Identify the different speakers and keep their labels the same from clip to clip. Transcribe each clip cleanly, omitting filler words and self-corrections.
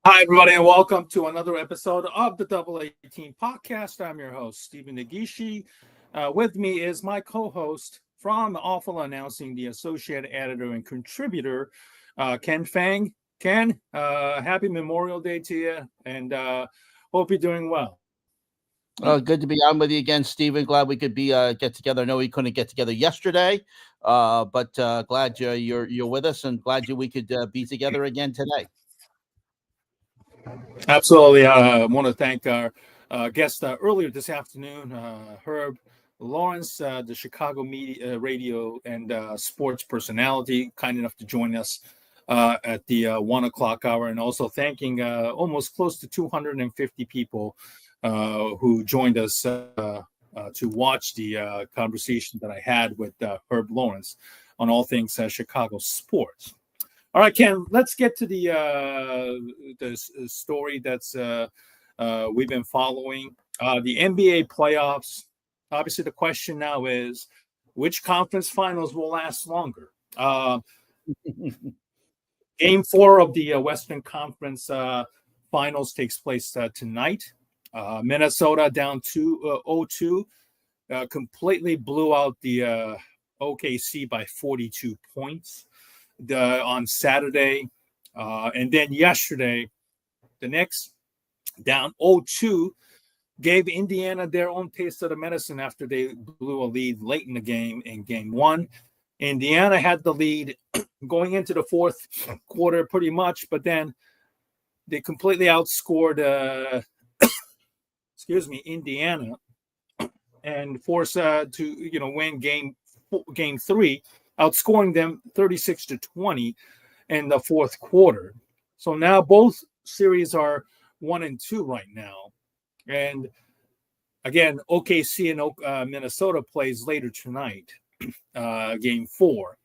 Speaker 1: Hi, everybody, and welcome to another episode of the Double 18 podcast. I'm your host, Stephen Nagishi. With me is my co-host from Awful Announcing, the associate editor and contributor, Ken Fang. Ken, happy Memorial Day to you, and hope you're doing well.
Speaker 2: Good to be on with you again, Stephen. Glad we could be get together. I know we couldn't get together yesterday, but glad you're with us, and glad we could be together again today.
Speaker 1: Absolutely. I want to thank our guest earlier this afternoon, Herb Lawrence, the Chicago media, radio, and sports personality, kind enough to join us at the 1 o'clock hour, and also thanking almost close to 250 people who joined us to watch the conversation that I had with Herb Lawrence on all things Chicago sports. All right, Ken, let's get to the story that's we've been following. The NBA playoffs. Obviously, the question now is, which conference finals will last longer? Game 4 of the Western Conference finals takes place tonight. Minnesota down 0-2, completely blew out the OKC by 42 points. On Saturday, and then yesterday, the Knicks down 0-2 gave Indiana their own taste of the medicine after they blew a lead late in the game in Game 1. Indiana had the lead going into the fourth quarter pretty much, but then they completely outscored Indiana and forced to win game 3, outscoring them 36-20 in the fourth quarter. So now both series are 1-2 right now. And again, OKC and Minnesota plays later tonight, game 4.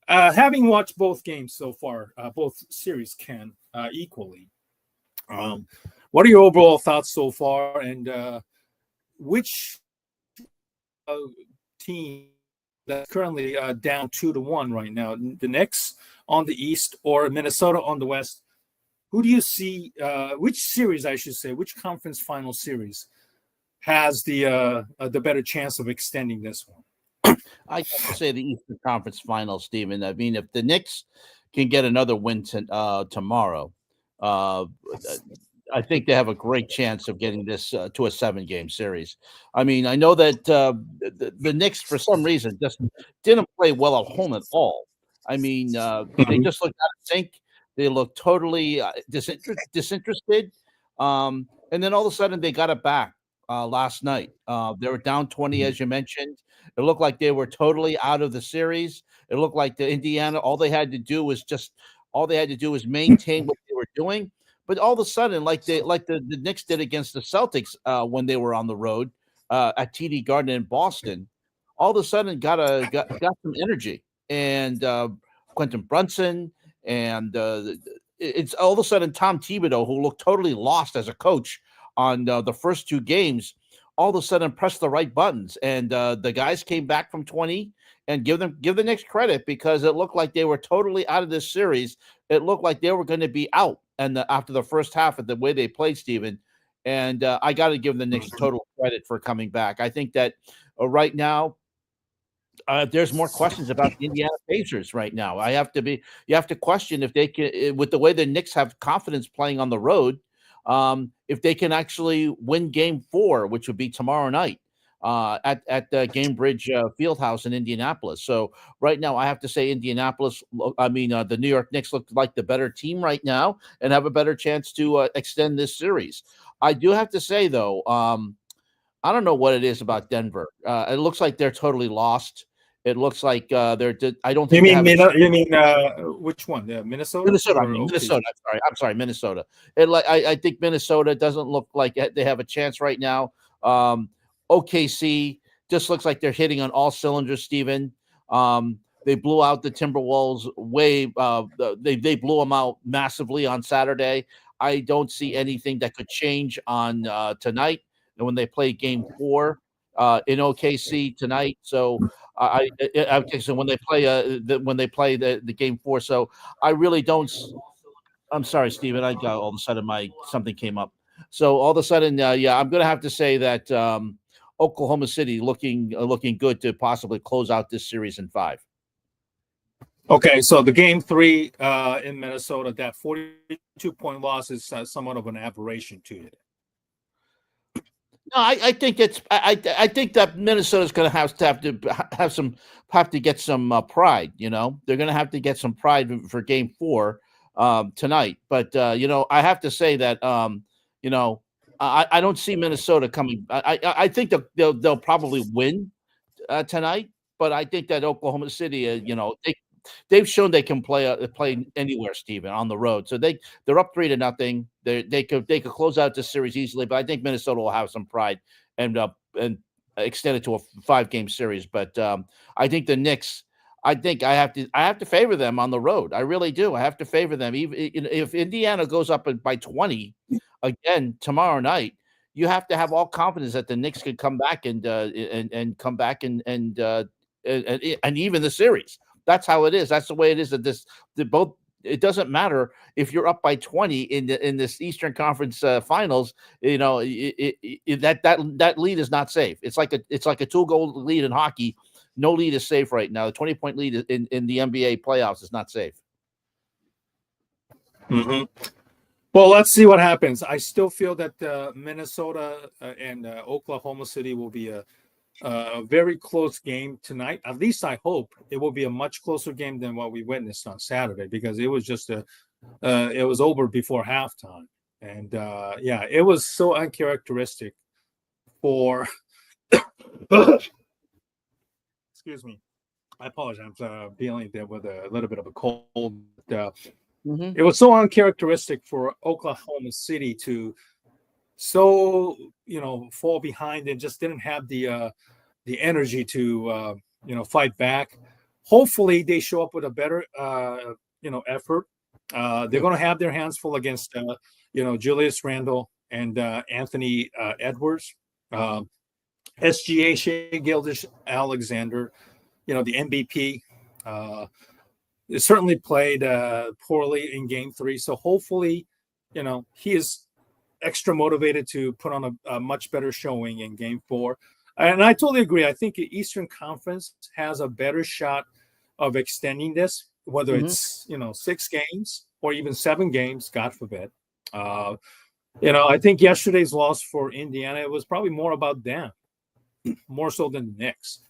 Speaker 1: Having watched both games so far, both series can equally. What are your overall thoughts so far? And which team that's currently down 2-1 right now, the Knicks on the East or Minnesota on the West? Who do you see? Which series, I should say, which conference final series has the better chance of extending this one?
Speaker 2: I have to say the Eastern Conference Finals, Stephen. I mean, if the Knicks can get another win tomorrow, I think they have a great chance of getting this to a 7-game series. I mean, I know that the Knicks, for some reason, just didn't play well at home at all. I mean, they just looked out of sync. They looked totally disinterested. And then all of a sudden, they got it back last night. They were down 20, as you mentioned. It looked like they were totally out of the series. It looked like the Indiana, all they had to do was maintain what they were doing. But all of a sudden, like the Knicks did against the Celtics when they were on the road at TD Garden in Boston, all of a sudden got some energy. And Quentin Brunson and it's all of a sudden Tom Thibodeau, who looked totally lost as a coach on the first 2 games, all of a sudden pressed the right buttons. And the guys came back from 20. And give the Knicks credit, because it looked like they were totally out of this series. It looked like they were going to be out, and after the first half of the way they played, Stephen. And I got to give the Knicks total credit for coming back. I think that right now there's more questions about the Indiana Pacers right now. You have to question if they can, with the way the Knicks have confidence playing on the road, if they can actually win Game 4, which would be tomorrow night. At the Gamebridge Fieldhouse in Indianapolis. So right now, I have to say Indianapolis. The New York Knicks look like the better team right now and have a better chance to extend this series. I do have to say though, I don't know what it is about Denver. It looks like they're totally lost. It looks like they're. I don't think
Speaker 1: you mean which one? Minnesota.
Speaker 2: Minnesota. Minnesota. I'm sorry. Minnesota. I think Minnesota doesn't look like they have a chance right now. OKC just looks like they're hitting on all cylinders, Stephen. They blew out the Timberwolves they blew them out massively on Saturday. I don't see anything that could change on tonight and when they play Game 4 in OKC tonight. So so when they play the Game 4, so I really don't. I'm sorry, Steven. I got all of a sudden something came up. So all of a sudden, yeah, I'm going to have to say that Oklahoma City looking good to possibly close out this series in 5.
Speaker 1: Okay, so the game 3 in Minnesota, that 42-point loss is somewhat of an aberration to you.
Speaker 2: No, I think I think that Minnesota's going to have to get some pride. You know, they're going to have to get some pride for Game 4 tonight. But I have to say that I don't see Minnesota coming. I think they'll probably win tonight. But I think that Oklahoma City, they've shown they can play anywhere, Steven, on the road. So they're up 3-0. They could close out this series easily, but I think Minnesota will have some pride and extend it to a 5-game series. But I think the Knicks. I think I have to favor them on the road. I really do. I have to favor them. Even if Indiana goes up by 20 again tomorrow night, you have to have all confidence that the Knicks can come back and come back and even the series. That's how it is. That's the way it is. Both. It doesn't matter if you're up by 20 in this Eastern Conference Finals. That lead is not safe. It's like a 2-goal lead in hockey. No lead is safe right now. The 20-point lead in the NBA playoffs is not safe.
Speaker 1: Mm-hmm. Well, let's see what happens. I still feel that Minnesota and Oklahoma City will be a very close game tonight. At least I hope it will be a much closer game than what we witnessed on Saturday, because it was just it was over before halftime. And it was so uncharacteristic for excuse me. I apologize. I'm dealing there with a little bit of a cold. It was so uncharacteristic for Oklahoma City to fall behind and just didn't have the energy to fight back. Hopefully they show up with a better effort. They're going to have their hands full against Julius Randle and Anthony Edwards, SGA Shea Gilgeous-Alexander, the MVP. Certainly played poorly in Game 3, so hopefully he is extra motivated to put on a much better showing in Game 4. And I totally agree. I think the Eastern Conference has a better shot of extending this, whether it's 6 games or even 7 games, God forbid. I think yesterday's loss for Indiana, it was probably more about them, more so than the Knicks.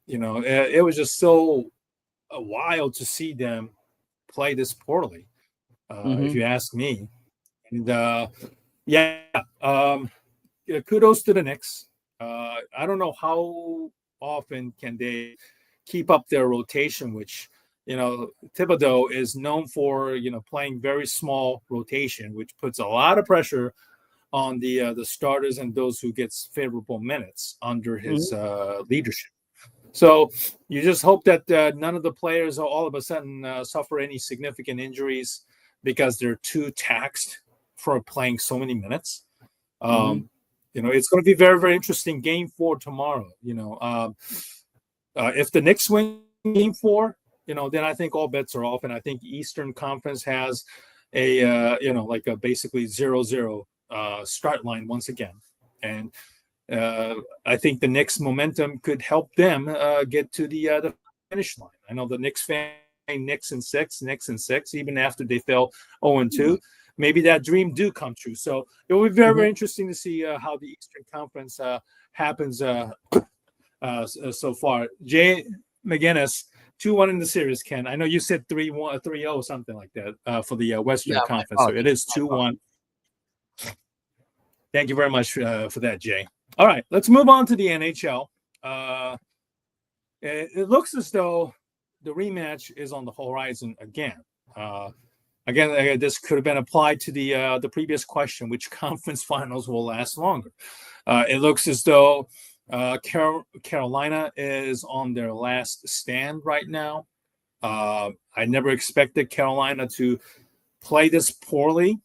Speaker 1: It was just so wild to see them play this poorly, if you ask me. And kudos to the Knicks. I don't know how often can they keep up their rotation, which Thibodeau is known for playing very small rotation, which puts a lot of pressure on the starters and those who gets favorable minutes under his leadership. So you just hope that none of the players all of a sudden suffer any significant injuries because they're too taxed for playing so many minutes. It's going to be very, very interesting Game 4 tomorrow. If the Knicks win Game 4, then I think all bets are off, and I think Eastern Conference has a basically 0-0 start line once again, and I think the Knicks momentum could help them get to the finish line. I know the Knicks fan Knicks and 6, even after they fell 0-2. Maybe that dream do come true. So it will be very, very interesting to see how the Eastern Conference happens so far. Jay McGinnis, 2-1 in the series, Ken. I know you said 3-1, 3-0, something like that for the Western Conference. So it is 2-1. Thank you very much for that, Jay. All right, let's move on to the NHL. It looks as though the rematch is on the horizon again. This could have been applied to the previous question: which conference finals will last longer? It looks as though Carolina is on their last stand right now. I never expected Carolina to play this poorly.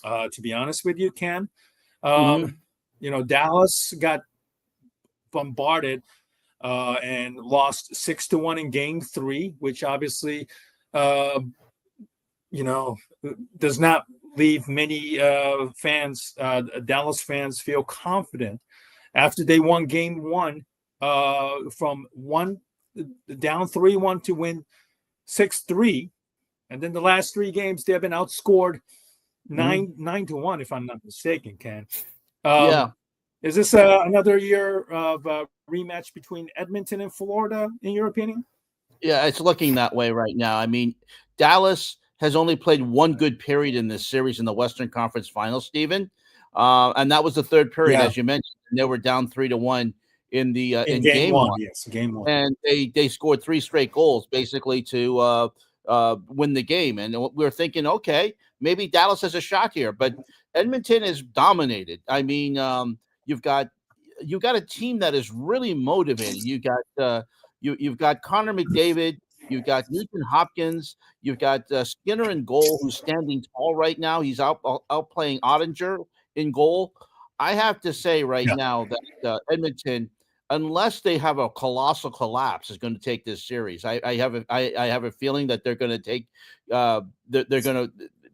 Speaker 1: To be honest with you, Ken, Dallas got bombarded and lost 6-1 in Game 3, which obviously does not leave many Dallas fans feel confident after they won game one from down 3-1 to win 6-3. And then the last three games, they've been outscored 9-1, if I'm not mistaken, Ken.
Speaker 2: Yeah.
Speaker 1: Is this another year of rematch between Edmonton and Florida, in your opinion?
Speaker 2: Yeah, it's looking that way right now. I mean, Dallas has only played one good period in this series in the Western Conference Finals, Stephen. And that was the third period, as you mentioned. And they were down 3-1 in the in game one.
Speaker 1: Yes, game one.
Speaker 2: And they scored 3 straight goals basically to win the game. And we were thinking, okay, maybe Dallas has a shot here, but Edmonton is dominated. I mean, you've got a team that is really motivated. You've got Connor McDavid, you've got Nugent Hopkins, you've got Skinner in goal, who's standing tall right now. He's out playing Ottinger in goal. I have to say right now that Edmonton, unless they have a colossal collapse, is going to take this series. I have a feeling that they're going to take.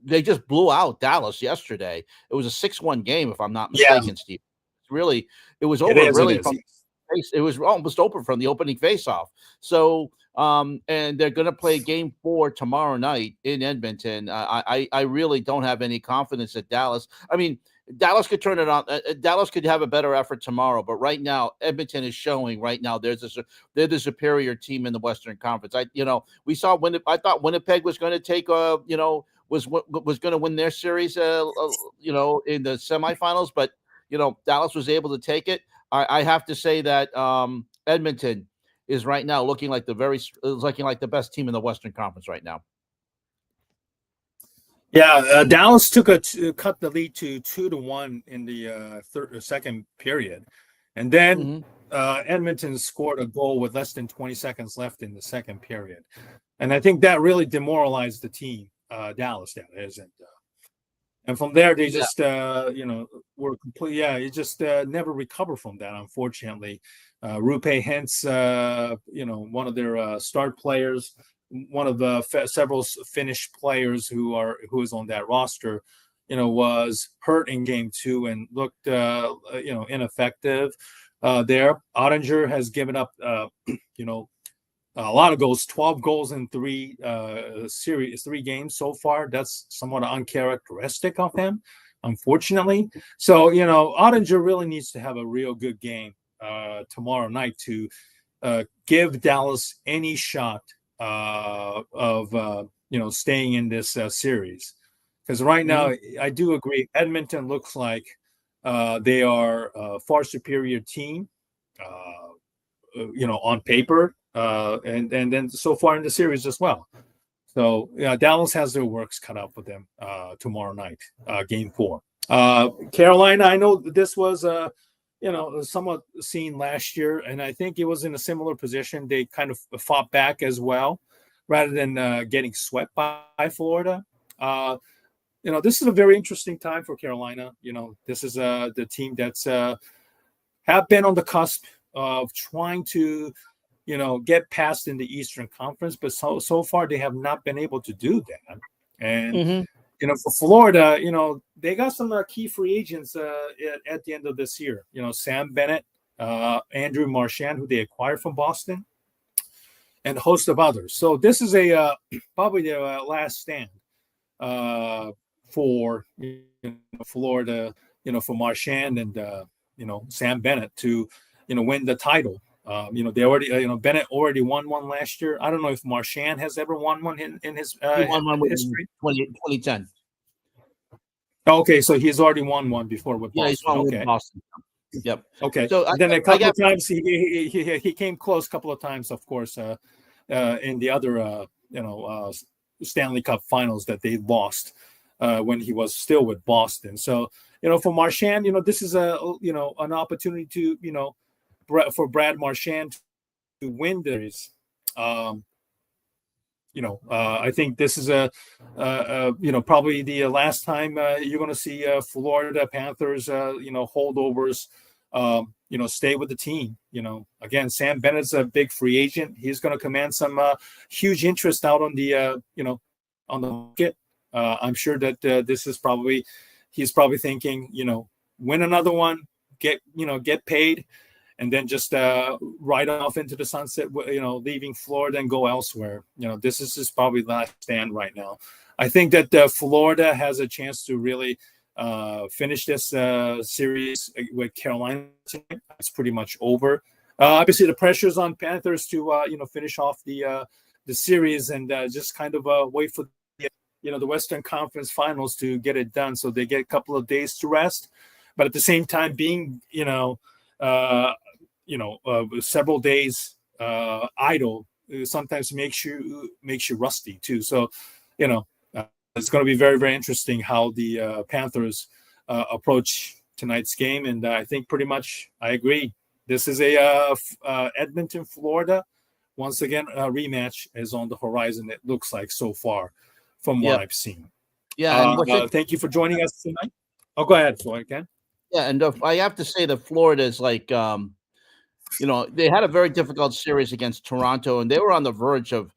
Speaker 2: They just blew out Dallas yesterday. It was a 6-1 game, if I'm not mistaken, Steve. It was over. It was almost open from the opening faceoff. So, and they're going to play game 4 tomorrow night in Edmonton. I really don't have any confidence that Dallas. I mean, Dallas could turn it on. Dallas could have a better effort tomorrow, but right now, Edmonton is showing. Right now, they're the superior team in the Western Conference. We saw I thought Winnipeg was going to take was going to win their series, in the semifinals, but Dallas was able to take it. I have to say that Edmonton is right now looking like the best team in the Western Conference right now.
Speaker 1: Yeah, Dallas cut the lead to 2-1 in the second period, and then Edmonton scored a goal with less than 20 seconds left in the second period, and I think that really demoralized the team, Dallas. That is, and from there they just were complete. Yeah, it just never recovered from that. Unfortunately, Rupe Hintz, one of their start players, one of the several Finnish players who is on that roster, was hurt in game 2 and looked ineffective there. Ottinger has given up a lot of goals, 12 goals in 3 games so far. That's somewhat uncharacteristic of him, unfortunately. So Ottinger really needs to have a real good game tomorrow night to give Dallas any shot of staying in this series, because right now I do agree Edmonton looks like they are a far superior team on paper, and then so far in the series as well. So Dallas has their works cut out for them tomorrow night, game 4. Carolina, I know this was somewhat seen last year, and I think it was in a similar position. They kind of fought back as well, rather than getting swept by Florida. This is a very interesting time for Carolina. This is the team that's have been on the cusp of trying to, get past in the Eastern Conference, but so far they have not been able to do that. And for Florida, they got some key free agents at the end of this year. Sam Bennett, Andrew Marchand, who they acquired from Boston, and a host of others. So this is probably their last stand for Florida, for Marchand and Sam Bennett to win the title. They already Bennett already won one last year. I don't know if Marchand has ever won one in his
Speaker 2: he won one
Speaker 1: history.
Speaker 2: 2010.
Speaker 1: Okay, so he's already won one before with Boston.
Speaker 2: Yeah, he's won with Boston. Yep.
Speaker 1: Okay. So then a couple of times he came close a couple of times, of course, in the other Stanley Cup finals that they lost when he was still with Boston. So for Marchand, this is an opportunity to for Brad Marchand to win this. I think this is probably the last time you're going to see Florida Panthers, holdovers, stay with the team. Again, Sam Bennett's a big free agent. He's going to command some huge interest out on the, on the market. I'm sure that he's probably thinking, win another one, get paid, and then just ride off into the sunset, leaving Florida and go elsewhere. This is his probably last stand right now. I think that Florida has a chance to really finish this series with Carolina tonight. It's pretty much over. Obviously, the pressure's on Panthers to finish off the series and just kind of wait for the Western Conference Finals to get it done, so they get a couple of days to rest. But at the same time, being several days idle sometimes makes you rusty too. So it's going to be very, very interesting how the Panthers approach tonight's game, and I think pretty much I agree. This is a Edmonton, Florida. Once again, a rematch is on the horizon. It looks like so far, from what I've seen.
Speaker 2: Yeah.
Speaker 1: Thank you for joining us tonight. Oh, go ahead, Floyd. Ken.
Speaker 2: Yeah, and I have to say that Florida is like, they had a very difficult series against Toronto, and they were on the verge of.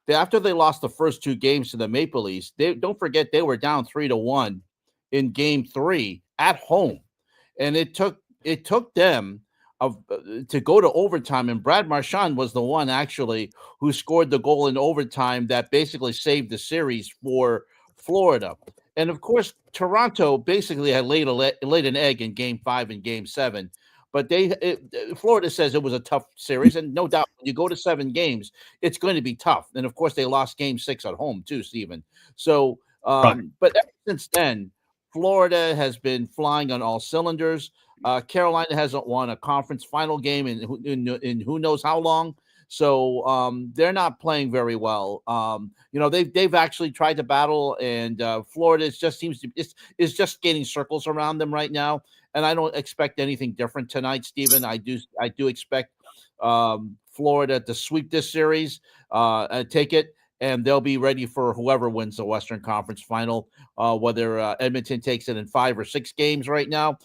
Speaker 2: After they lost the first two games to the Maple Leafs, don't forget they were down 3-1 in Game 3 at home, and it took them to go to overtime. And Brad Marchand was the one actually who scored the goal in overtime that basically saved the series for Florida. And of course, Toronto basically had laid an egg in Game 5 and Game 7. But Florida says it was a tough series, and no doubt when you go to 7 games, it's going to be tough. And of course, they lost Game 6 at home too, Stephen. So, but ever since then, Florida has been flying on all cylinders. Carolina hasn't won a conference final game in who knows how long. So they're not playing very well. They've actually tried to battle, and Florida is just gaining circles around them right now. And I don't expect anything different tonight, Stephen. I do expect Florida to sweep this series, and take it, and they'll be ready for whoever wins the Western Conference Final. Whether Edmonton takes it in 5 or 6 games right now,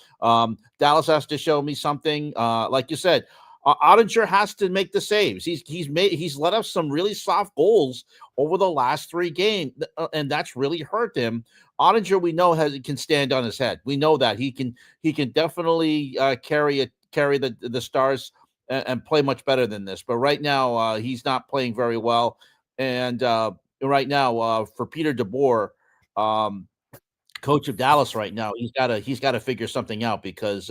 Speaker 2: Dallas has to show me something. Like you said, Ottinger has to make the saves. He's let up some really soft goals over the last 3 games, and that's really hurt him. Ottinger, we know, can stand on his head. We know that he can definitely carry the Stars and play much better than this. But right now, he's not playing very well. And right now, for Peter DeBoer, coach of Dallas, right now, he's got to figure something out because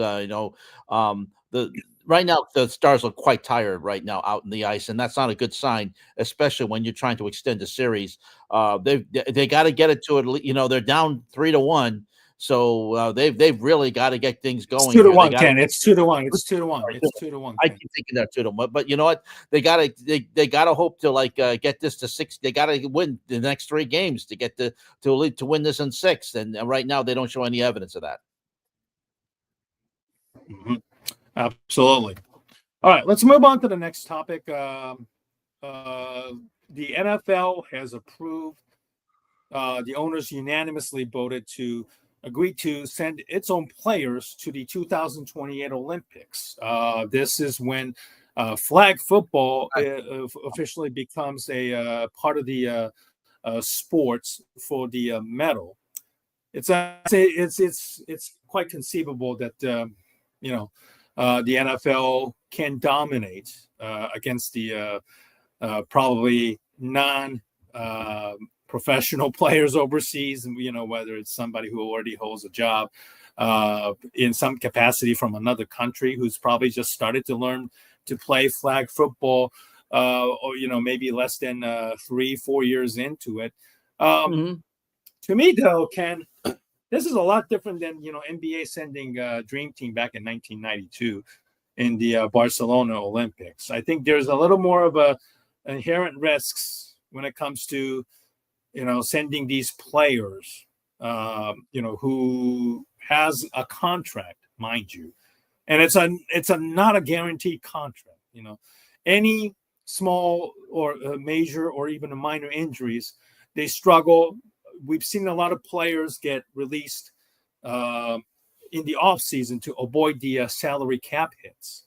Speaker 2: right now the Stars look quite tired right now out in the ice, and that's not a good sign, especially when you're trying to extend a series. They got to get it to it. They're down 3-1, so they've really got to get things going.
Speaker 1: It's 2-1, Ken. It's 2-1. It's 2-1. It's 2-1.
Speaker 2: I keep thinking they're 2-1, but you know what? They gotta hope to get this to 6. They gotta win the next 3 games to get to win this in 6. And right now they don't show any evidence of that.
Speaker 1: Mm-hmm. Absolutely. All right, let's move on to the next topic. The NFL has approved. The owners unanimously voted to agree to send its own players to the 2028 Olympics. This is when flag football officially becomes a part of the sports for the medal. It's quite conceivable that the NFL can dominate against the probably non-professional players overseas, whether it's somebody who already holds a job in some capacity from another country who's probably just started to learn to play flag football, or maybe less than 3-4 years into it. To me, though, Ken, this is a lot different than NBA sending Dream Team back in 1992 in the Barcelona Olympics. I think there's a little more of a inherent risks when it comes to sending these players, who has a contract, mind you, and it's not a guaranteed contract. Any small or major or even a minor injuries, they struggle. We've seen a lot of players get released in the off season to avoid the salary cap hits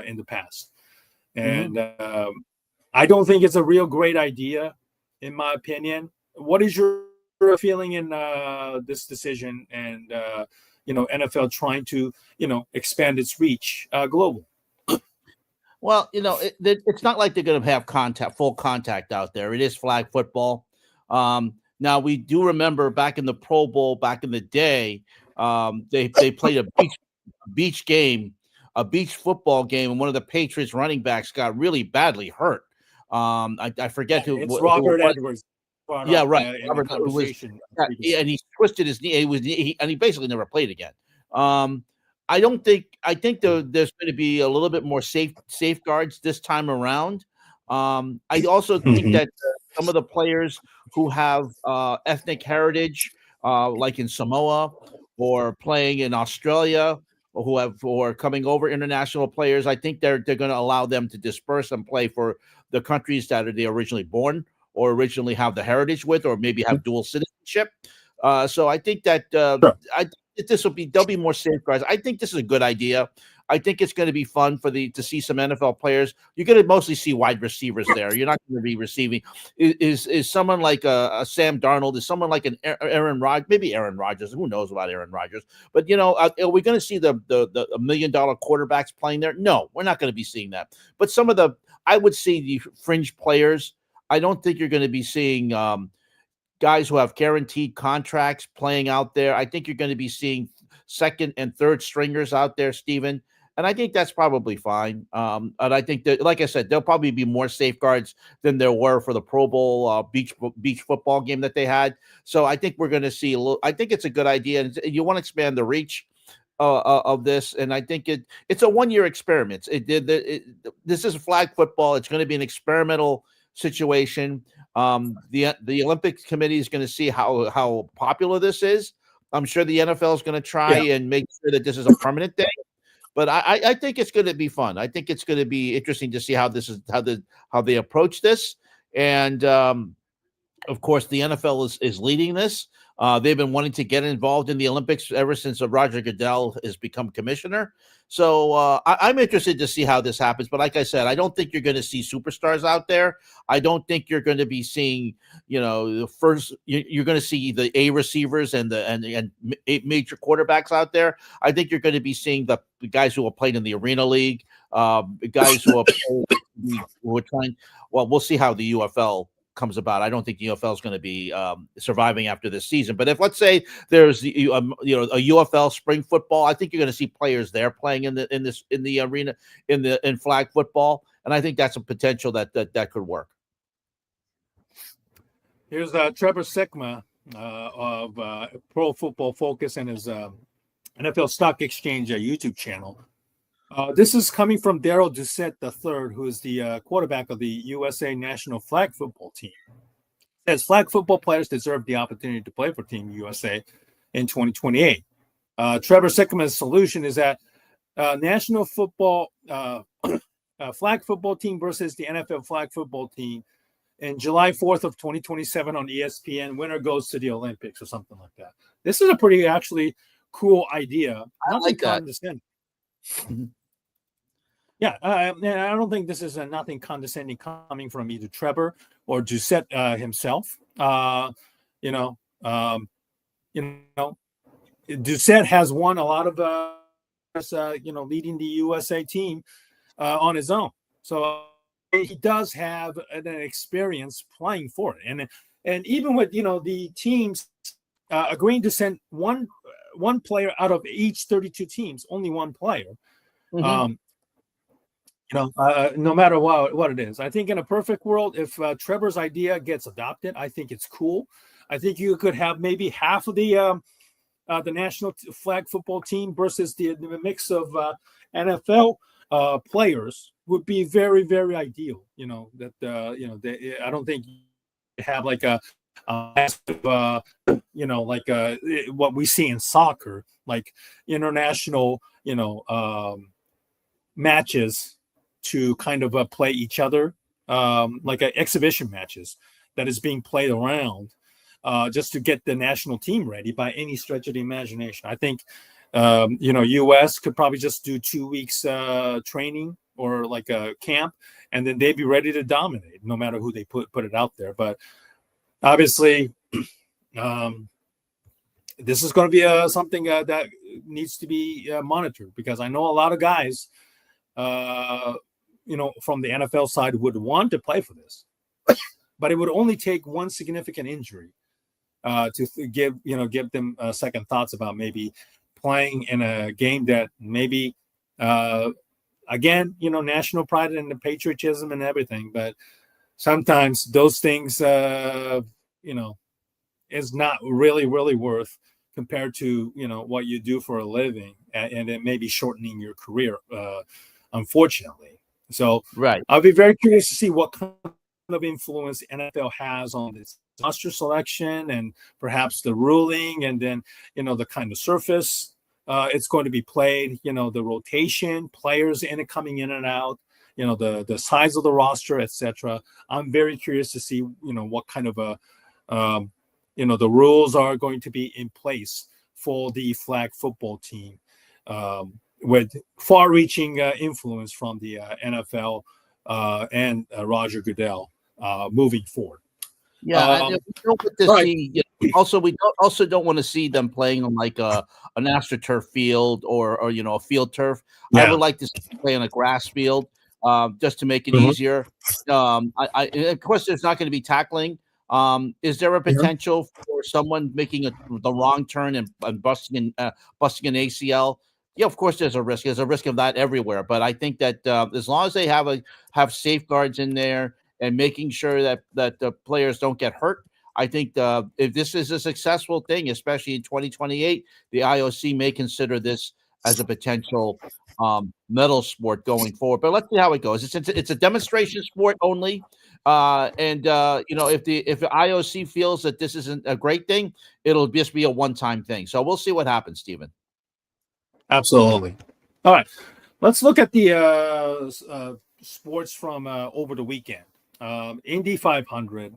Speaker 1: in the past, and I don't think it's a real great idea, in my opinion. What is your feeling in this decision and NFL trying to expand its reach global?
Speaker 2: Well, it's not like they're going to have full contact out there. It is flag football. Now we do remember back in the Pro Bowl, back in the day, they played a beach game, a beach football game, and one of the Patriots running backs got really badly hurt. I forget who.
Speaker 1: It's Robert Edwards.
Speaker 2: Yeah, right.
Speaker 1: In conversation.
Speaker 2: And he twisted his knee. And he basically never played again. I think there's going to be a little bit more safeguards this time around. I also think that some of the players who have ethnic heritage, like in Samoa or playing in Australia, or who are coming over, international players, I think they're going to allow them to disperse and play for the countries that they originally born or originally have the heritage with, or maybe have dual citizenship. So I think that there'll be more safeguards. I think this is a good idea. I think it's going to be fun to see some NFL players. You're going to mostly see wide receivers there. You're not going to be receiving. Is someone like a Sam Darnold? Is someone like an Aaron Rodgers? Maybe Aaron Rodgers. Who knows about Aaron Rodgers? But are we going to see the $1 million quarterbacks playing there? No, we're not going to be seeing that. But I would see the fringe players. I don't think you're going to be seeing guys who have guaranteed contracts playing out there. I think you're going to be seeing second and third stringers out there, Stephen. And I think that's probably fine. And I think that, like I said, there'll probably be more safeguards than there were for the Pro Bowl beach football game that they had. So I think we're going to see I think it's a good idea. And you want to expand the reach of this. And I think it's a 1-year experiment. This is flag football. It's going to be an experimental situation. The Olympics committee is going to see how popular this is. I'm sure the NFL is going to try and make sure that this is a permanent thing. But I think it's going to be fun. I think it's going to be interesting to see how they approach this. And of course, the NFL is leading this. They've been wanting to get involved in the Olympics ever since Roger Goodell has become commissioner. So I'm interested to see how this happens. But like I said, I don't think you're going to see superstars out there. I don't think you're going to be seeing, the first. You're going to see the A receivers and major quarterbacks out there. I think you're going to be seeing the guys who are playing in the Arena League, guys who are trying. Well, we'll see how the UFL comes about. I don't think the UFL is going to be surviving after this season. But if, let's say, there's a UFL spring football, I think you're going to see players there playing in the arena in flag football, and I think that's a potential that could work.
Speaker 1: Here's Trevor Sikkema of Pro Football Focus and his NFL Stock Exchange YouTube channel. This is coming from Daryl Doucette III, who is the quarterback of the USA national flag football team. As flag football players deserve the opportunity to play for Team USA in 2028. Trevor Sikkema's solution is that national football flag football team versus the NFL flag football team in July 4th of 2027 on ESPN. Winner goes to the Olympics or something like that. This is a pretty actually cool idea.
Speaker 2: I like that.
Speaker 1: Yeah, I don't think this is nothing condescending coming from either Trevor or Doucette himself. Doucette has won a lot of, leading the USA team on his own. So he does have an experience playing for it, and even with the teams agreeing to send one player out of each 32 teams, only one player. Mm-hmm. No matter what it is. I think in a perfect world, if Trevor's idea gets adopted, I think it's cool. I think you could have maybe half of the national flag football team versus the mix of NFL players would be very, very ideal. I don't think you have like a massive, what we see in soccer, like international, matches to kind of play each other, like exhibition matches that is being played around just to get the national team ready by any stretch of the imagination. I think, U.S. could probably just do 2 weeks training or like a camp, and then they'd be ready to dominate no matter who they put it out there. But obviously, This is going to be something that needs to be monitored, because I know a lot of guys, from the NFL side would want to play for this, but it would only take one significant injury to give them second thoughts about maybe playing in a game that maybe, again, national pride and the patriotism and everything, but sometimes those things, is not really, really worth compared to, what you do for a living, and it may be shortening your career, unfortunately. So
Speaker 2: Right.
Speaker 1: I'll be very curious to see what kind of influence NFL has on this roster selection, and perhaps the ruling, and then, the kind of surface it's going to be played, the rotation, players coming in and out, the size of the roster, etc. I'm very curious to see, what kind of the rules are going to be in place for the flag football team, with far-reaching influence from the NFL and Roger Goodell moving forward.
Speaker 2: Yeah, we don't want to
Speaker 1: right.
Speaker 2: see. We don't want to see them playing on like an AstroTurf field or a field turf.
Speaker 1: Yeah.
Speaker 2: I would like to see them play on a grass field, just to make it easier. Of course, there's not going to be tackling. Is there a potential for someone making the wrong turn and busting an ACL? Yeah, of course, there's a risk. There's a risk of that everywhere. But I think that as long as they have safeguards in there and making sure that the players don't get hurt, I think if this is a successful thing, especially in 2028, the IOC may consider this as a potential medal sport going forward. But let's see how it goes. It's a demonstration sport only. If the IOC feels that this isn't a great thing, it'll just be a one-time thing. So we'll see what happens, Stephen.
Speaker 1: Absolutely. All right, let's look at the sports from over the weekend. Indy 500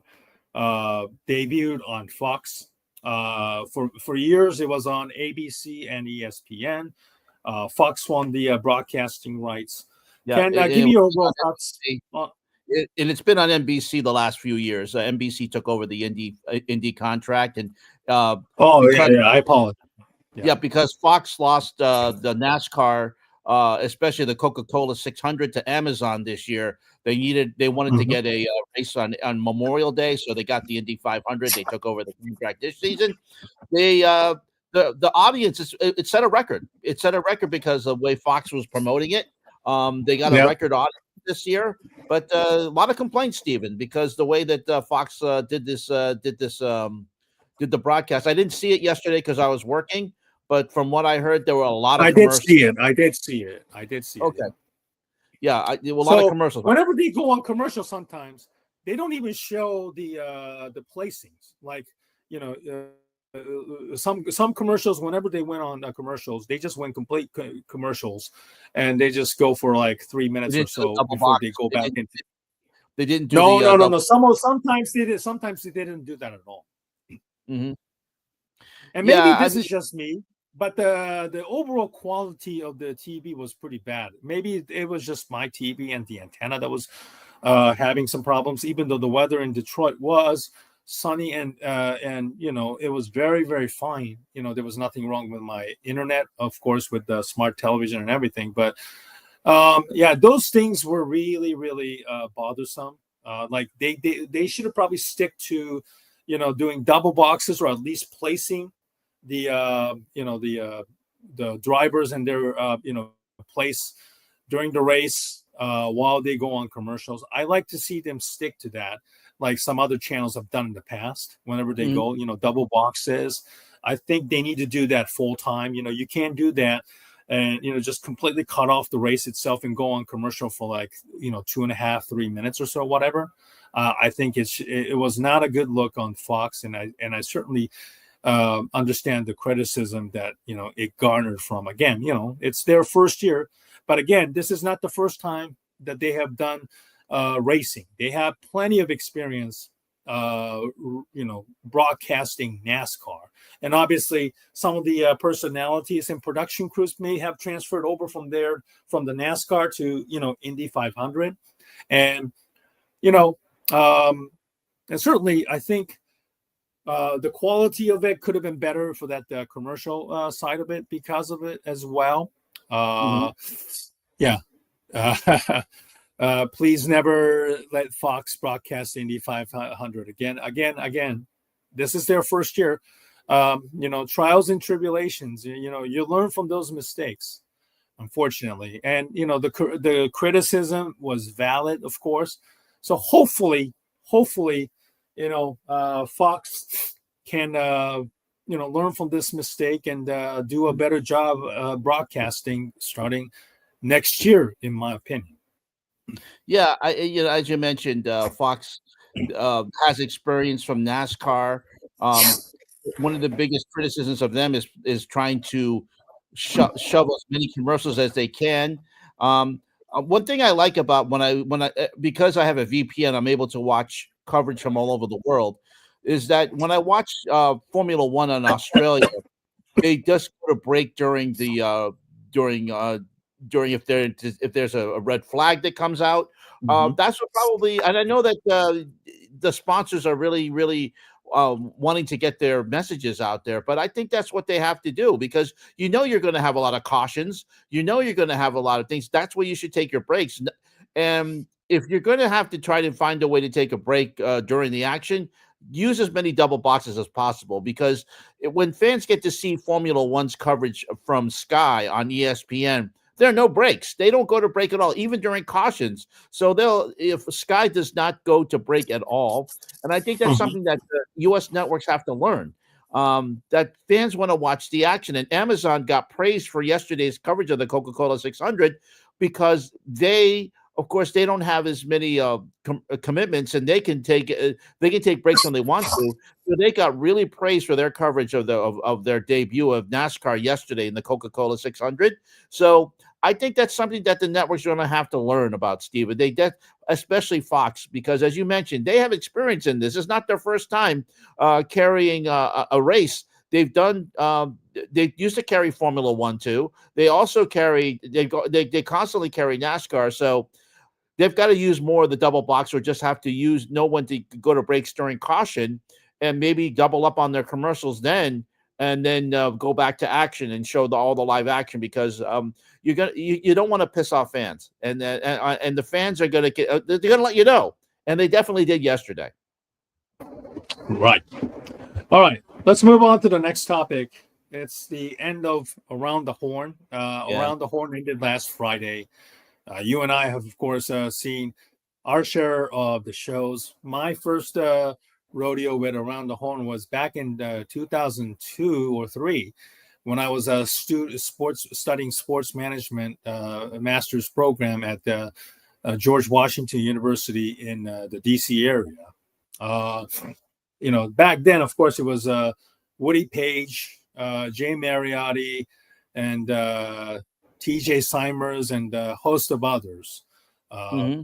Speaker 1: debuted on Fox. For years, it was on ABC and ESPN. Fox won the broadcasting rights.
Speaker 2: Yeah,
Speaker 1: Give me your thoughts.
Speaker 2: And it's been on NBC the last few years. NBC took over the Indy contract, and
Speaker 1: I apologize.
Speaker 2: Yeah, because Fox lost the NASCAR, especially the Coca-Cola 600, to Amazon this year. They wanted to get a race on Memorial Day, so they got the Indy 500. They took over the contract this season. The audience it set a record. It set a record because of the way Fox was promoting it. They got a record audience this year, but a lot of complaints, Stephen, because the way that Fox did the broadcast. I didn't see it yesterday because I was working, but from what I heard, there were a lot of commercials.
Speaker 1: I did see it.
Speaker 2: Okay. Yeah, there were a
Speaker 1: lot
Speaker 2: of commercials.
Speaker 1: Whenever they go on commercials, sometimes they don't even show the placings. Like, some commercials, whenever they went on commercials, they just went complete commercials, and they just go for like 3 minutes or so before they go back into.
Speaker 2: They didn't do
Speaker 1: no. Sometimes they did. Sometimes they didn't do that at all.
Speaker 2: Mm-hmm.
Speaker 1: And maybe this is just me, but the overall quality of the TV was pretty bad. Maybe it was just my TV and the antenna that was having some problems, even though the weather in Detroit was sunny and it was very, very fine. There was nothing wrong with my internet, of course, with the smart television and everything. But those things were really, really bothersome. Like they should have probably stick to, doing double boxes, or at least placing the drivers in their place during the race while they go on commercials. I like to see them stick to that, like some other channels have done in the past. Whenever they go, double boxes, I think they need to do that full time. You can't do that and just completely cut off the race itself and go on commercial for like 2.5, 3 minutes or so, whatever. I think it was not a good look on Fox, and I certainly understand the criticism that it garnered from. Again, it's their first year, but again, this is not the first time that they have done racing. They have plenty of experience broadcasting NASCAR, and obviously some of the personalities and production crews may have transferred over from the NASCAR to Indy 500, and and certainly I think The quality of it could have been better for that commercial side of it because of it as well.
Speaker 2: Mhm.
Speaker 1: Yeah. Please never let Fox broadcast Indy 500 again. This is their first year. Trials and tribulations. You learn from those mistakes, unfortunately. And the criticism was valid, of course. So hopefully, Fox can learn from this mistake and do a better job broadcasting starting next year, in my opinion.
Speaker 2: Yeah, as you mentioned, Fox has experience from NASCAR. Um, One of the biggest criticisms of them is trying to shove as many commercials as they can. One thing I like about when I because I have a VPN, I'm able to watch coverage from all over the world. Is that when I watch Formula One in Australia, they just go to break during during if there's a red flag that comes out. That's what probably, and I know that the sponsors are really wanting to get their messages out there, but I think that's what they have to do because you're going to have a lot of cautions, you're going to have a lot of things. That's where you should take your breaks, and if you're going to have to try to find a way to take a break during the action, use as many double boxes as possible because when fans get to see Formula One's coverage from Sky on ESPN, there are no breaks. They don't go to break at all, even during cautions. So if Sky does not go to break at all, and I think that's something that the U.S. networks have to learn. That fans want to watch the action, and Amazon got praised for yesterday's coverage of the Coca-Cola 600 because of course, they don't have as many commitments, and they can take breaks when they want to. So they got really praised for their coverage of their debut of NASCAR yesterday in the Coca-Cola 600. So I think that's something that the networks are going to have to learn about, Steven. Especially Fox, because as you mentioned, they have experience in this. It's not their first time carrying a race. They've done. They used to carry Formula One too. They also carry. They constantly carry NASCAR. So they've got to use more of the double box or just have to know when to go to breaks during caution and maybe double up on their commercials then and then go back to action and show all the live action because you don't want to piss off fans and the fans are going to they're going to let you know, and they definitely did yesterday.
Speaker 1: Right. All right. Let's move on to the next topic. It's the end of Around the Horn. Around the Horn ended last Friday. You and I have, of course, seen our share of the shows. My first rodeo with Around the Horn was back in 2002 or 3 when I was studying sports management master's program at George Washington University in the D.C. area. Back then, of course, it was Woody Page, Jay Mariotti, and TJ Simers and a host of others.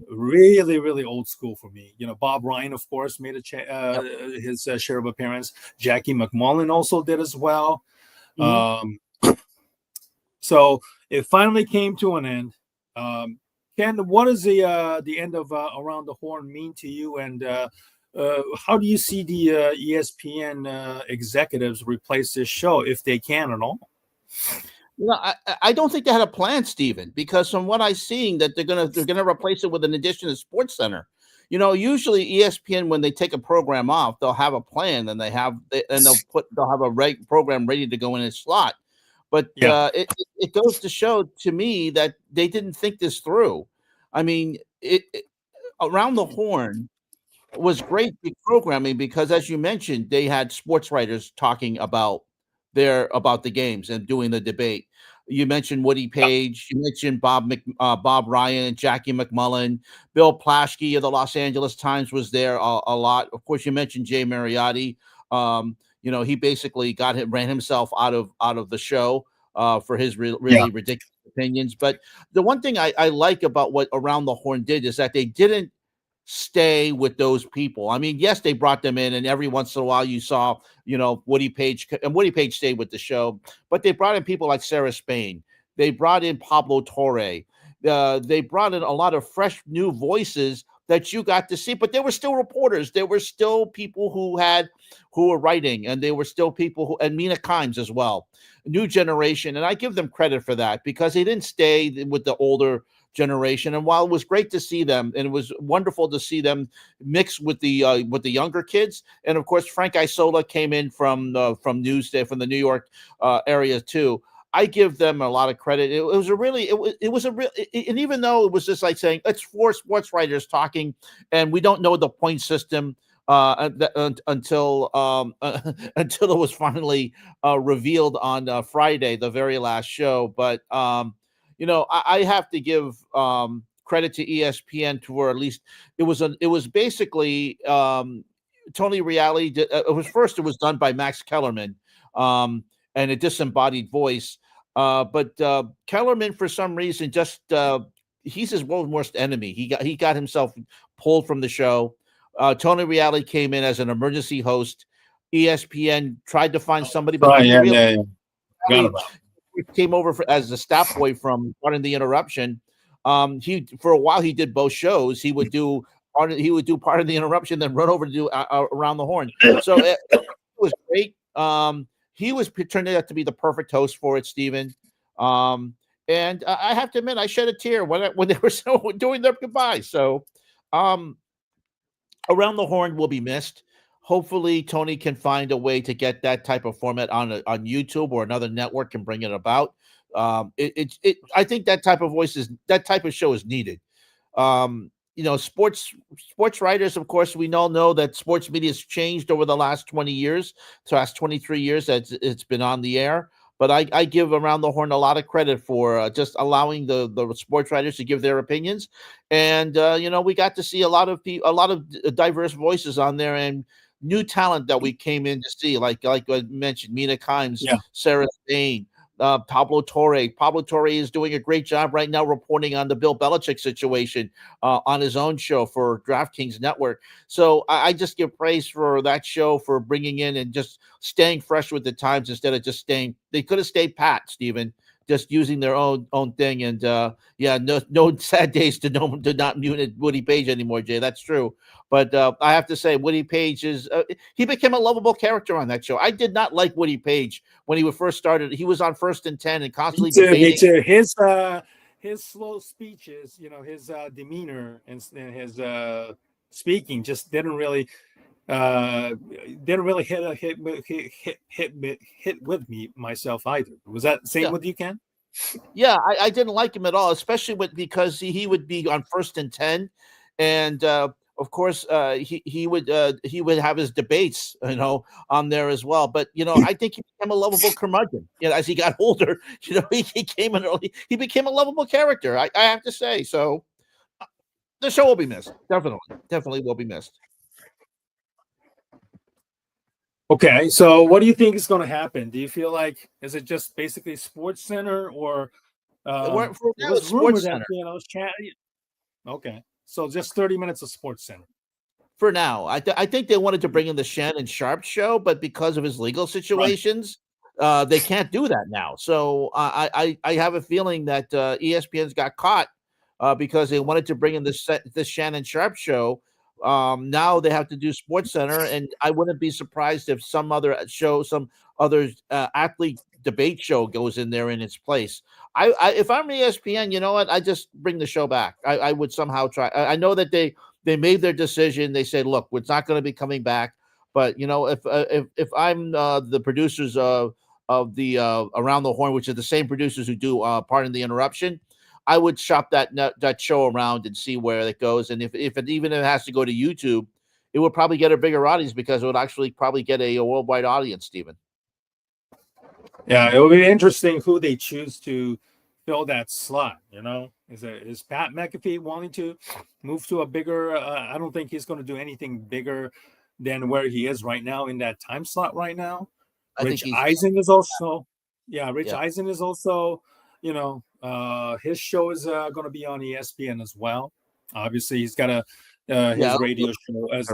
Speaker 1: Really, really old school for me. Bob Ryan, of course, made his share of appearance. Jackie McMullen also did as well. So it finally came to an end. Ken, what does the end of Around the Horn mean to you, and how do you see the ESPN executives replace this show if they can at all?
Speaker 2: I don't think they had a plan, Steven, because from what I'm seeing that they're gonna replace it with an addition to Sports Center. Usually ESPN, when they take a program off, they'll have a plan and they'll have a program ready to go in its slot. But it goes to show to me that they didn't think this through. I mean, Around the Horn was great programming because, as you mentioned, they had sports writers talking about the games and doing the debate. You mentioned Woody Page. You mentioned Bob Ryan, Jackie McMullen, Bill Plaschke of the Los Angeles Times was there a lot. Of course, you mentioned Jay Mariotti. He basically ran himself out of the show for his really ridiculous opinions. But the one thing I like about what Around the Horn did is that they didn't stay with those people. I mean, yes, they brought them in, and every once in a while you saw, Woody Page, and Woody Page stayed with the show, but they brought in people like Sarah Spain. They brought in Pablo Torre. They brought in a lot of fresh new voices that you got to see. But there were still reporters. There were still people who were writing, and there were still people who, and Mina Kimes as well, new generation. And I give them credit for that because they didn't stay with the older generation. And while it was great to see them, and it was wonderful to see them mix with the younger kids, and of course Frank Isola came in from Newsday, from the New York area too. I give them a lot of credit. It was a really, and even though it was just like saying it's four sports writers talking, and we don't know the point system until until it was finally revealed on Friday, the very last show. But I have to give credit to ESPN for at least it was basically Tony Reale. It was done by Max Kellerman, and a disembodied voice. But Kellerman, for some reason, just he's his worst enemy. He got himself pulled from the show. Tony Reale came in as an emergency host. ESPN tried to find somebody, but he came over as a staff boy from Pardon the Interruption. He for a while he did both shows. He would do Pardon the Interruption, then run over to do Around the Horn. So it was great. He was turned out to be the perfect host for it, Stephen. And I have to admit, I shed a tear when they were doing their goodbye. So, Around the Horn will be missed. Hopefully, Tony can find a way to get that type of format on YouTube or another network and bring it about. I think that type of show is needed. Sports writers, of course, we all know that sports media has changed over the last 20 years, the last 23 years that it's been on the air. But I give Around the Horn a lot of credit for just allowing the sports writers to give their opinions. And, we got to see a lot of diverse voices on there and new talent that we came in to see, like I mentioned, Mina Kimes, Sarah Spain, Pablo Torre. Pablo Torre is doing a great job right now reporting on the Bill Belichick situation on his own show for DraftKings Network. So I just give praise for that show for bringing in and just staying fresh with the times instead of just staying. They could have stayed pat, Stephen, just using their own thing. And no sad days to not mute Woody Page anymore, Jay. That's true. But I have to say, Woody Page he became a lovable character on that show. I did not like Woody Page when he first started. He was on First and 10 and constantly debating.
Speaker 1: His slow speeches, his demeanor and his speaking just didn't really hit with me myself either. Was that the same with you, Ken?
Speaker 2: Yeah, I didn't like him at all, especially because he would be on First and 10, and of course he would have his debates, on there as well. But I think he became a lovable curmudgeon. As he got older, he became a lovable character. I have to say. So the show will be missed. Definitely will be missed.
Speaker 1: Okay, so what do you think is going to happen? Do you feel like is it just basically Sports Center or it was rumored that okay, so just 30 minutes of Sports Center
Speaker 2: for now. I think they wanted to bring in the Shannon Sharpe show, but because of his legal situations, they can't do that now. So I have a feeling that ESPN's got caught because they wanted to bring in this Shannon Sharpe show. Now they have to do Sports Center, and I wouldn't be surprised if some other athlete debate show goes in there in its place. If I'm ESPN, you know what? I just bring the show back. I would somehow try. I know that they made their decision. They said, look, it's not going to be coming back. But if I'm the producers of the Around the Horn, which are the same producers who do Pardon the Interruption, I would shop that show around and see where it goes. And if it has to go to YouTube, it would probably get a bigger audience because it would actually probably get a worldwide audience, Stephen.
Speaker 1: Yeah, it will be interesting who they choose to fill that slot. Is Pat McAfee wanting to move to a bigger? I don't think he's going to do anything bigger than where he is right now in that time slot right now. Rich Eisen is also, Eisen is also, his show is going to be on ESPN as well. Obviously, he's got his radio show as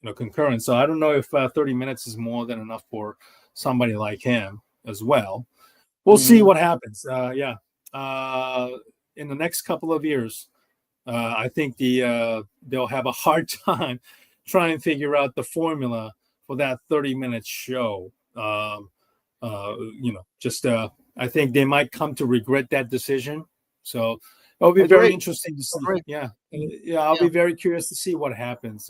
Speaker 1: a concurrent. So I don't know if 30 minutes is more than enough for somebody like him as well. We'll see what happens. In the next couple of years, I think they'll have a hard time trying to figure out the formula for that 30-minute show. I think they might come to regret that decision. So it'll be very
Speaker 2: Agree.
Speaker 1: interesting to see.
Speaker 2: Agree.
Speaker 1: Yeah, I'll
Speaker 2: Yeah.
Speaker 1: be very curious to see what happens.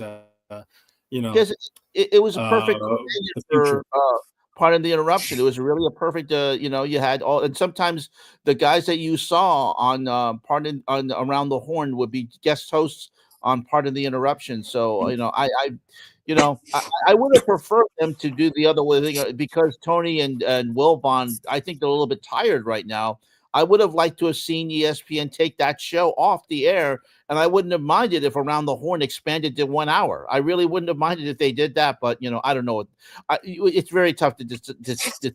Speaker 2: Because it was a perfect companion
Speaker 1: The future.
Speaker 2: for, pardon the interruption. It was really a perfect, you had all, and sometimes the guys that you saw on, pardon on Around the Horn would be guest hosts on Pardon the Interruption. So, I would have preferred them to do the other way thing, because Tony and Wilbon, I think they're a little bit tired right now. I would have liked to have seen ESPN take that show off the air, and I wouldn't have minded if Around the Horn expanded to 1 hour. I really wouldn't have minded if they did that, but I don't know. It's very tough to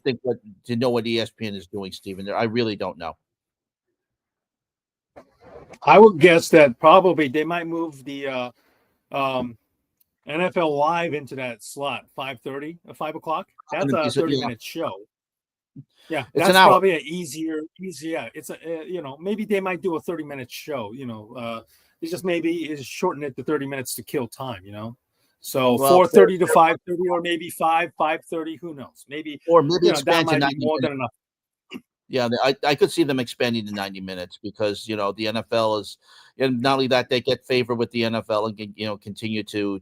Speaker 2: think to know what ESPN is doing, Stephen. I really don't know.
Speaker 1: I would guess that probably they might move the NFL Live into that slot, 5:30, 5 o'clock. That's a 30-minute show. Yeah,
Speaker 2: It's an
Speaker 1: that's
Speaker 2: hour.
Speaker 1: probably an easier. Yeah, it's maybe they might do a 30-minute show. It's just maybe shorten it to 30 minutes to kill time. So
Speaker 2: Well,
Speaker 1: 4:30 to 5:30, or maybe 5:30. Who knows? Maybe
Speaker 2: or maybe
Speaker 1: that
Speaker 2: expand to
Speaker 1: might be
Speaker 2: 90
Speaker 1: more
Speaker 2: minutes.
Speaker 1: than enough.
Speaker 2: Yeah, I could see them expanding to 90 minutes because the NFL is, and not only that, they get favor with the NFL and can continue to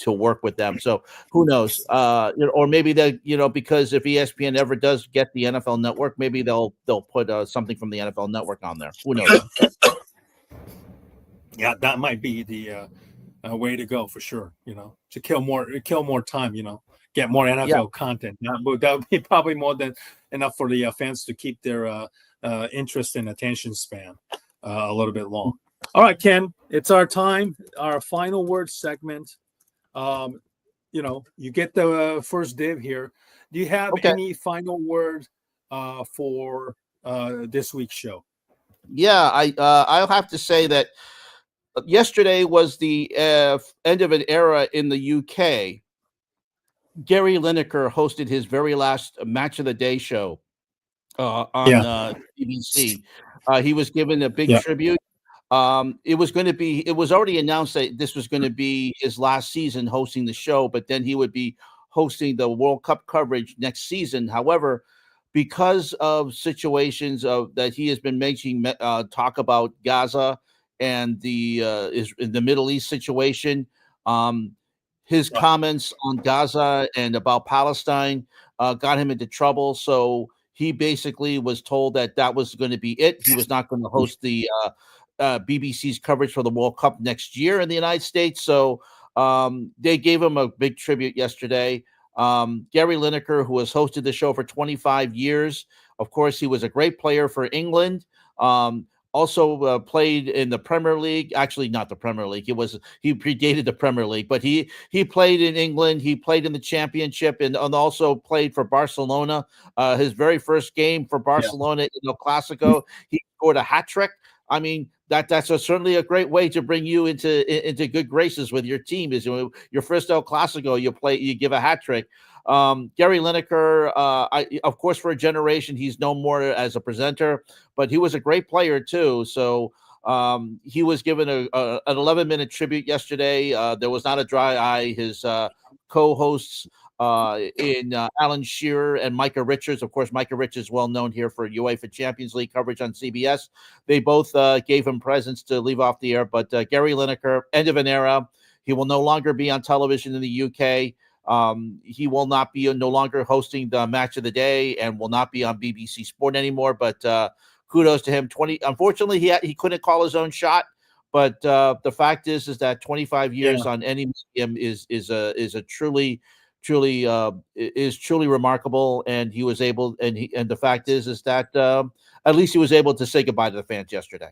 Speaker 2: work with them. So who knows? Or maybe they, because if ESPN ever does get the NFL Network, maybe they'll put something from the NFL Network on there. Who knows?
Speaker 1: Yeah, that might be the way to go for sure. To kill more time. Get more
Speaker 2: Yeah.
Speaker 1: NFL content. That would be probably more than enough for the fans to keep their interest and attention span a little bit long. All right, Ken, it's our time. Our final word segment. You get the first div here. Do you have
Speaker 2: Okay.
Speaker 1: any final word for this week's show?
Speaker 2: Yeah, I'll have to say that yesterday was the end of an era in the UK. Gary Lineker hosted his very last Match of the Day show on BBC. He was given a big tribute. It was already announced that this was going to be his last season hosting the show, but then he would be hosting the World Cup coverage next season. However, because of situations that he has been making talk about Gaza and the Middle East situation, his comments on Gaza and about Palestine got him into trouble. So he basically was told that was going to be it. He was not going to host the BBC's coverage for the World Cup next year in the United States. So they gave him a big tribute yesterday. Gary Lineker, who has hosted the show for 25 years. Of course, he was a great player for England. Also played in the Premier League. Actually, not the Premier League. He predated the Premier League, but he played in England. He played in the Championship and also played for Barcelona. His very first game for Barcelona in El Clasico, he scored a hat trick. I mean, that's certainly a great way to bring you into good graces with your team. Is your first El Clasico, you give a hat trick. Gary Lineker, of course, for a generation, he's known more as a presenter, but he was a great player too. So he was given an 11-minute tribute yesterday. There was not a dry eye. His co-hosts in Alan Shearer and Micah Richards. Of course, Micah Richards is well known here for UEFA Champions League coverage on CBS. They both gave him presents to leave off the air. But Gary Lineker, end of an era. He will no longer be on television in the UK. He will not be no longer hosting the Match of the Day and will not be on BBC Sport anymore. But kudos to him. Unfortunately, he couldn't call his own shot. But the fact is that 25 years on any medium is a truly remarkable. And he was able, and the fact is that at least he was able to say goodbye to the fans yesterday.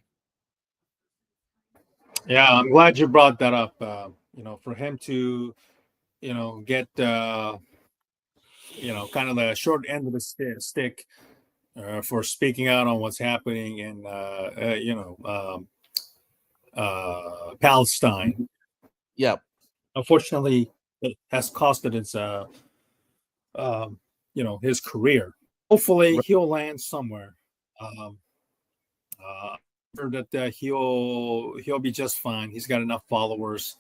Speaker 1: Yeah, I'm glad you brought that up. For him to get kind of the short end of the stick for speaking out on what's happening in Palestine.
Speaker 2: Yeah,
Speaker 1: unfortunately, it has costed his career. Hopefully, he'll land somewhere. sure that he'll be just fine. He's got enough followers,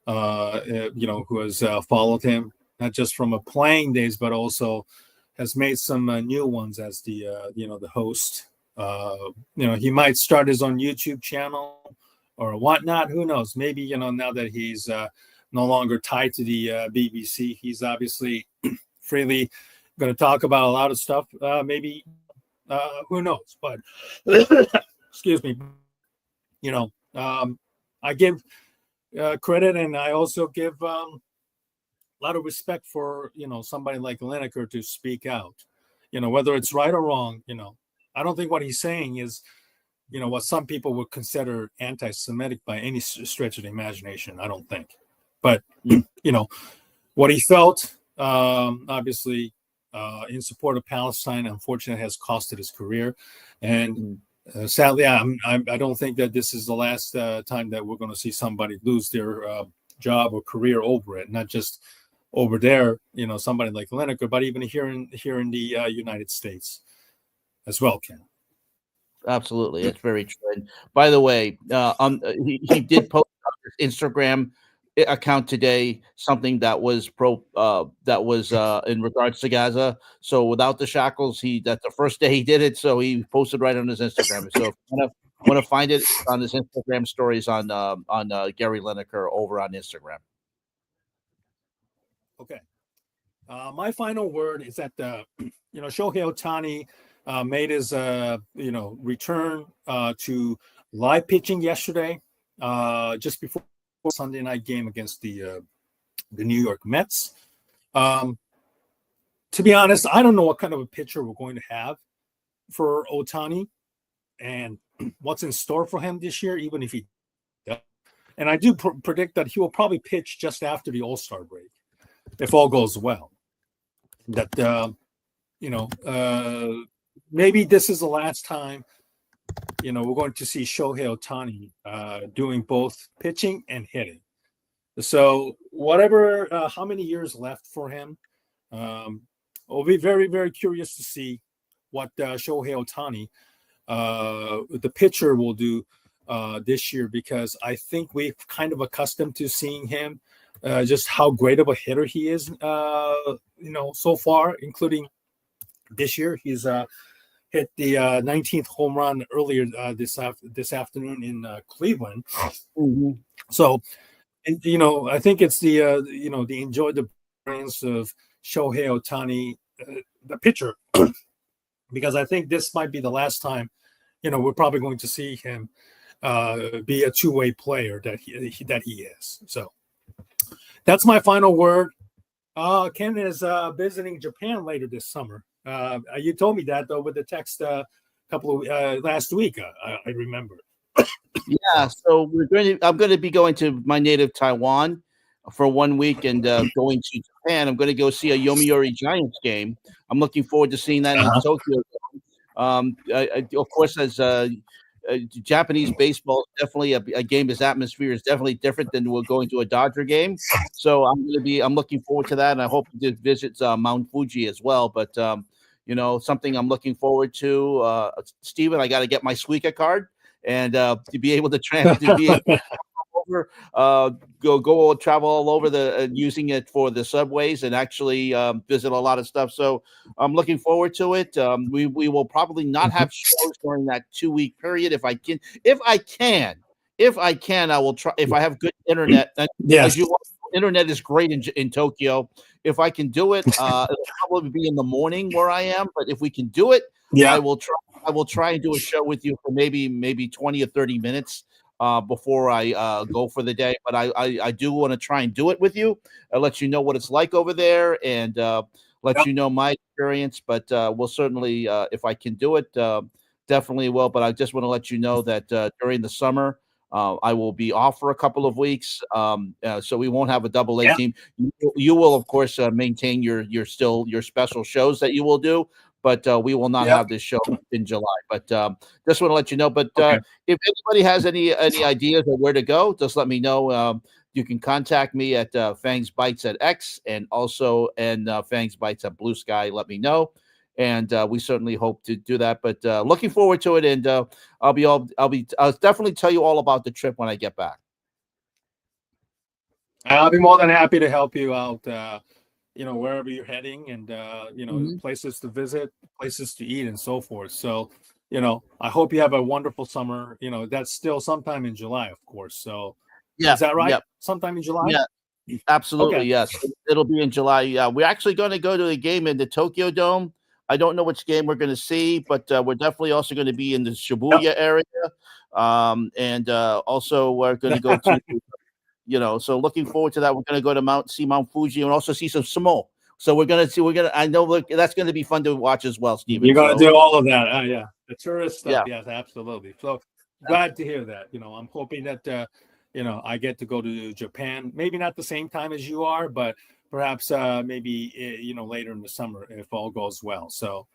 Speaker 1: who has followed him not just from a playing days, but also has made some new ones as the host. He might start his own YouTube channel or whatnot. Who knows? Maybe now that he's no longer tied to the BBC, he's obviously freely going to talk about a lot of stuff. Maybe who knows? But excuse me. I give credit, and I also give a lot of respect for somebody like Lineker to speak out. Whether it's right or wrong. I don't think what he's saying is what some people would consider anti-Semitic by any stretch of the imagination. I don't think, but what he felt, obviously, in support of Palestine, unfortunately, has costed his career, and sadly, I don't think that this is the last time that we're going to see somebody lose their job or career over it. Not just over there, somebody like Lineker, but even here in the United States as well, Ken.
Speaker 2: Absolutely, that's very true. And by the way, he did post on his Instagram account today something that was in regards to Gaza. So without the shackles, that's the first day he did it. So he posted right on his Instagram. So if you want to find it on his Instagram stories on Gary Lineker over on Instagram.
Speaker 1: Okay. My final word is that Shohei Ohtani made his return to live pitching yesterday, just before Sunday night game against the New York Mets. To be honest, I don't know what kind of a pitcher we're going to have for Ohtani and what's in store for him this year, even if he does. And I do predict that he will probably pitch just after the All-Star break, if all goes well. That maybe this is the last time we're going to see Shohei Ohtani doing both pitching and hitting. So whatever, how many years left for him, I'll be very, very curious to see what Shohei Ohtani, the pitcher, will do this year, because I think we've kind of accustomed to seeing him just how great of a hitter he is, so far, including this year. He's hit the 19th home run earlier this afternoon in Cleveland.
Speaker 2: Mm-hmm.
Speaker 1: So, I think it's the enjoy the experience of Shohei Ohtani, the pitcher, because I think this might be the last time, we're probably going to see him be a two-way player that he is. So that's my final word. Ken is visiting Japan later this summer. You told me that over the text couple of last week. I remember.
Speaker 2: Yeah, so I'm going to be going to my native Taiwan for 1 week, and going to Japan. I'm going to go see a Yomiuri Giants game. I'm looking forward to seeing that in Tokyo. Of course, as Japanese baseball, definitely a game. His atmosphere is definitely different than we're going to a Dodger game. So I'm looking forward to that, and I hope to visit Mount Fuji as well. But something I'm looking forward to. Steven, I got to get my Suica card, and to be able to go travel all over using it for the subways and actually visit a lot of stuff. So I'm looking forward to it. We will probably not have shows during that 2-week period. If I can, I will try. If I have good internet,
Speaker 1: yes.
Speaker 2: Internet is great in Tokyo. If I can do it, it'll probably be in the morning where I am. But if we can do it, I will try. I will try and do a show with you for maybe 20 or 30 minutes before I go for the day. But I do want to try and do it with you. I'll let you know what it's like over there, and let you know my experience. But we'll certainly, if I can do it, definitely will. But I just want to let you know that during the summer, I will be off for a couple of weeks, so we won't have a double A team. You will, of course, maintain your special shows that you will do, but we will not have this show in July. But just want to let you know. But if anybody has any ideas of where to go, just let me know. You can contact me at Fang's Bites at X, and also Fang's Bites at Blue Sky. Let me know. and we certainly hope to do that. But looking forward to it, and I'll definitely tell you all about the trip when I get back.
Speaker 1: I'll be more than happy to help you out. Wherever you're heading, and places to visit, places to eat, and so forth. So, I hope you have a wonderful summer. That's still sometime in July, of course. So,
Speaker 2: Yeah,
Speaker 1: is that right?
Speaker 2: yeah,
Speaker 1: Sometime in July?
Speaker 2: yeah, absolutely,
Speaker 1: Okay.
Speaker 2: yes. It'll be in July. Yeah, we're actually going to go to a game in the Tokyo Dome. I don't know which game we're going to see, but we're definitely also going to be in the Shibuya area, and also we're going to go to. So looking forward to that. We're going to go to Mount Fuji and also see some sumo. So I know that's going to be fun to watch as well, Stephen.
Speaker 1: You're going to do all of that. Yeah. The tourist stuff.
Speaker 2: Yeah.
Speaker 1: Yes, absolutely. So glad to hear that. I'm hoping that, I get to go to Japan, maybe not the same time as you are, but perhaps maybe, later in the summer if all goes well. So,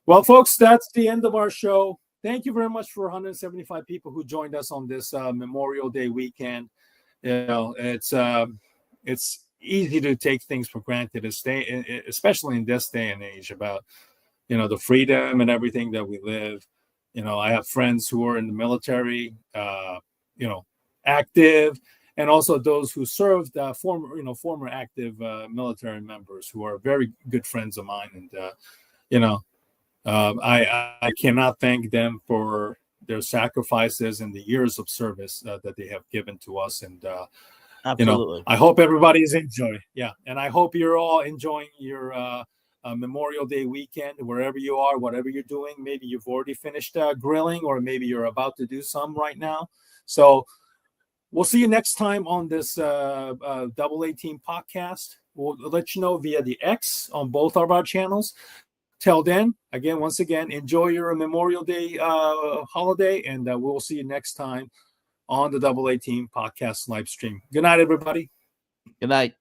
Speaker 1: well, folks, that's the end of our show. Thank you very much for 175 people who joined us on this Memorial Day weekend. It's easy to take things for granted, especially in this day and age, about the freedom and everything that we live. I have friends who are in the military, active, and also those who served, former active military members who are very good friends of mine, and I cannot thank them for their sacrifices and the years of service that they have given to us. And,
Speaker 2: absolutely.
Speaker 1: I hope everybody's enjoying. Yeah. And I hope you're all enjoying your Memorial Day weekend, wherever you are, whatever you're doing. Maybe you've already finished grilling, or maybe you're about to do some right now. So we'll see you next time on this Double A Team podcast. We'll let you know via the X on both of our channels. Till then, once again, enjoy your Memorial Day holiday, and we'll see you next time on the Double A Team podcast live stream. Good night, everybody.
Speaker 2: Good night.